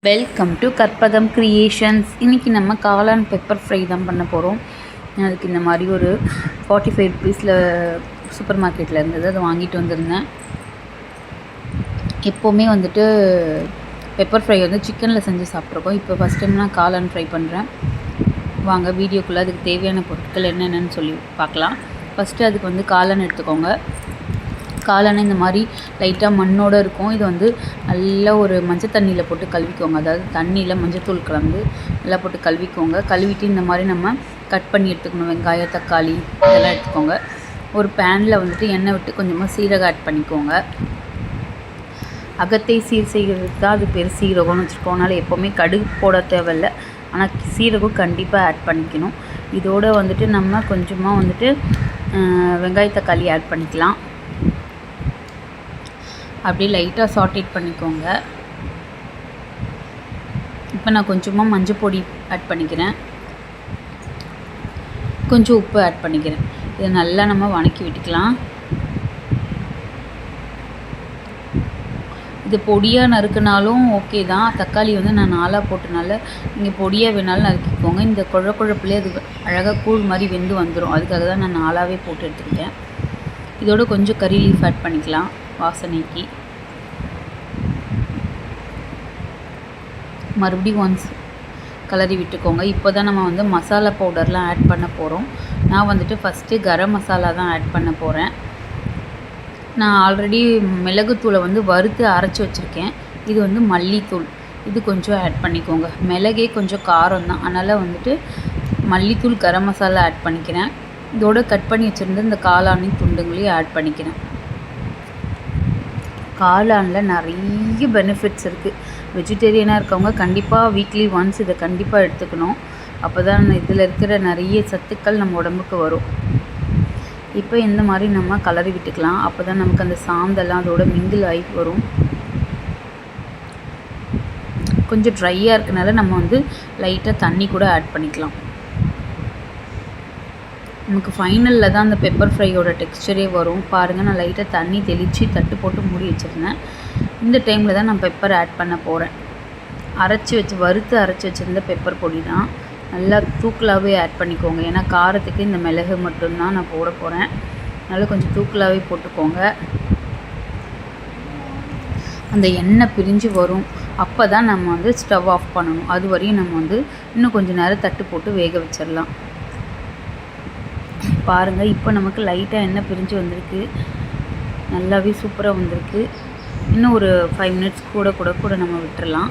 Welcome to Karpagam creations. இன்றைக்கி நம்ம காளான் பெப்பர் ஃப்ரை தான் பண்ண போகிறோம். அதுக்கு இந்த மாதிரி ஒரு 45 ருபீஸில் சூப்பர் மார்க்கெட்டில் இருந்தது, அதை வாங்கிட்டு வந்திருந்தேன். எப்போவுமே வந்துட்டு பெப்பர் ஃப்ரை வந்து சிக்கனில் செஞ்சு சாப்பிட்ருக்கோம். இப்போ ஃபஸ்ட் டைம் நான் காளான் ஃப்ரை பண்ணுறேன். வாங்க வீடியோக்குள்ளே அதுக்கு தேவையான பொருட்கள் என்னென்னு சொல்லி பார்க்கலாம். ஃபஸ்ட்டு அதுக்கு வந்து காளான் எடுத்துக்கோங்க. காளானை இந்த மாதிரி லைட்டாக மண்ணோடு இருக்கும். இது வந்து நல்லா ஒரு மஞ்சள் தண்ணியில் போட்டு கழுவிக்கோங்க. அதாவது தண்ணியில் மஞ்சத்தூள் கலந்து நல்லா போட்டு கழுவிக்கோங்க. கழுவிட்டு இந்த மாதிரி நம்ம கட் பண்ணி எடுத்துக்கணும். வெங்காயம், தக்காளி இதெல்லாம் எடுத்துக்கோங்க. ஒரு பேனில் வந்துட்டு எண்ணெய் விட்டு கொஞ்சமாக சீரகம் ஆட் பண்ணிக்கோங்க. அகத்தை சீர் செய்கிறதுக்கு தான் அது பேர் சீரகம்னு வச்சுருக்கோம். அதனால் எப்போவுமே கடுகு போட தேவையில்லை, ஆனால் சீரகம் கண்டிப்பாக ஆட் பண்ணிக்கணும். இதோடு வந்துட்டு நம்ம கொஞ்சமாக வந்துட்டு வெங்காய தக்காளி ஆட் பண்ணிக்கலாம். அப்படியே லைட்டாக சாட்டேட் பண்ணிக்கோங்க. இப்போ நான் கொஞ்சமாக மஞ்சள் பொடி ஆட் பண்ணிக்கிறேன், கொஞ்சம் உப்பு ஆட் பண்ணிக்கிறேன். இதை நல்லா நம்ம வதக்கி விட்டுக்கலாம். இது பொடியாக நறுக்குனாலும் ஓகே தான். தக்காளி வந்து நான் 4 போட்டனால நீங்கள் பொடியாக வேணாலும் நறுக்கிக்கோங்க. இந்த குழப்புலேயே அது அழகாக கூழ் மாதிரி வெந்து வந்துடும். அதுக்காக தான் நான் 4 போட்டு எடுத்துக்கிட்டேன். இதோட கொஞ்சம் கறி லீஃப் ஆட் பண்ணிக்கலாம் வாசனைக்கு. மறுபடியும் ஒன்ஸ் கலரி விட்டுக்கோங்க. இப்போ தான் நம்ம வந்து மசாலா பவுடர்லாம் ஆட் பண்ண போகிறோம். நான் வந்துட்டு ஃபஸ்ட்டு கரம் மசாலா தான் ஆட் பண்ண போகிறேன். நான் ஆல்ரெடி மிளகுத்தூளை வந்து வறுத்து அரைச்சி வச்சுருக்கேன். இது வந்து மல்லித்தூள், இது கொஞ்சம் ஆட் பண்ணிக்கோங்க. மிளகே கொஞ்சம் காரம் தான், அதனால் வந்துட்டு மல்லித்தூள் கரம் மசாலா ஆட் பண்ணிக்கிறேன். இதோடு கட் பண்ணி வச்சுருந்த இந்த காளானின் துண்டுங்களையும் ஆட் பண்ணிக்கிறேன். காளானில் நிறைய பெனிஃபிட்ஸ் இருக்குது. வெஜிடேரியனாக இருக்கவங்க கண்டிப்பாக வீக்லி ஒன்ஸ் இதை கண்டிப்பாக எடுத்துக்கணும். அப்போ தான் இதில் இருக்கிற நிறைய சத்துக்கள் நம்ம உடம்புக்கு வரும். இப்போ இந்த மாதிரி நம்ம கலரி விட்டுக்கலாம். அப்போ தான் நமக்கு அந்த சாந்தெல்லாம் அதோட மிங்கிள் ஆகி வரும். கொஞ்சம் ட்ரையாக இருக்கனால நம்ம வந்து லைட்டாக தண்ணி கூட ஆட் பண்ணிக்கலாம். நமக்கு ஃபைனலில் தான் அந்த பெப்பர் ஃப்ரையோட டெக்ஸ்சரே வரும். பாருங்கள், நான் லைட்டாக தண்ணி தெளித்து தட்டு போட்டு மூடி வச்சுருந்தேன். இந்த டைமில் தான் நான் பெப்பர் ஆட் பண்ண போகிறேன். வறுத்து அரைச்சி வச்சுருந்த பெப்பர் பொடி தான். நல்லா தூக்கலாகவே ஆட் பண்ணிக்கோங்க. ஏன்னா காரத்துக்கு இந்த மிளகு மட்டும்தான் நான் போட போகிறேன். நல்லா கொஞ்சம் தூக்கலாகவே போட்டுக்கோங்க. அந்த எண்ணெய் பிரிஞ்சு வரும். அப்போ தான் நம்ம வந்து ஸ்டவ் ஆஃப் பண்ணணும். அது வரையும் நம்ம வந்து இன்னும் கொஞ்சம் நேரம் தட்டு போட்டு வேக வச்சிடலாம். பாருங்கள், இப்போ நமக்கு லைட்டாக எண்ணெய் பிரிஞ்சு வந்திருக்கு. நல்லாவே சூப்பராக வந்திருக்கு. இன்னும் ஒரு 5 மினிட்ஸ் கூட நம்ம விட்டுறலாம்.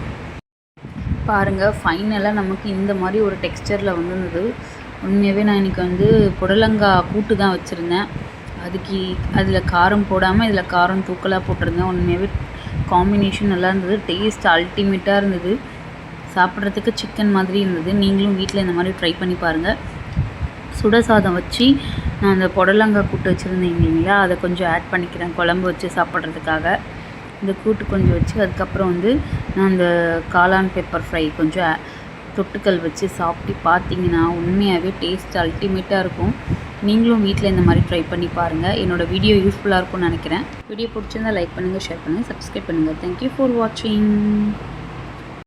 பாருங்கள், ஃபைனலாக நமக்கு இந்த மாதிரி ஒரு டெக்ஸ்சரில் வந்துருந்தது. உண்மையாகவே நான் இன்றைக்கி வந்து புடலங்காய் கூட்டு தான் வச்சுருந்தேன். அதில் காரம் போடாமல் இதில் காரம் தூக்கலாக போட்டிருந்தேன். உண்மையாகவே காம்பினேஷன் நல்லா இருந்தது. டேஸ்ட் அல்டிமேட்டாக இருந்தது. சாப்பிட்றதுக்கு சிக்கன் மாதிரி இருந்தது. நீங்களும் வீட்டில் இந்த மாதிரி ட்ரை பண்ணி பாருங்கள். சுட சாதம் வச்சு நான் அந்த புடலங்காய் கூட்டு வச்சுருந்தேன் இல்லைங்களா, அதை கொஞ்சம் ஆட் பண்ணிக்கிறேன் குழம்பு வச்சு சாப்பிட்றதுக்காக. இந்த கூட்டு கொஞ்சம் வச்சு அதுக்கப்புறம் வந்து நான் அந்த காளான் பெப்பர் ஃப்ரை கொஞ்சம் தொட்டுக்கல் வச்சு சாப்பிட்டு பார்த்தீங்கன்னா உண்மையாகவே டேஸ்ட் அல்டிமேட்டாக இருக்கும். நீங்களும் வீட்டில் இந்த மாதிரி ட்ரை பண்ணி பாருங்கள். என்னோடய வீடியோ யூஸ்ஃபுல்லாக இருக்கும்னு நினைக்கிறேன். வீடியோ பிடிச்சிருந்தால் லைக் பண்ணுங்கள், ஷேர் பண்ணுங்கள், சப்ஸ்கிரைப் பண்ணுங்கள். தேங்க்யூ ஃபார் வாட்சிங்.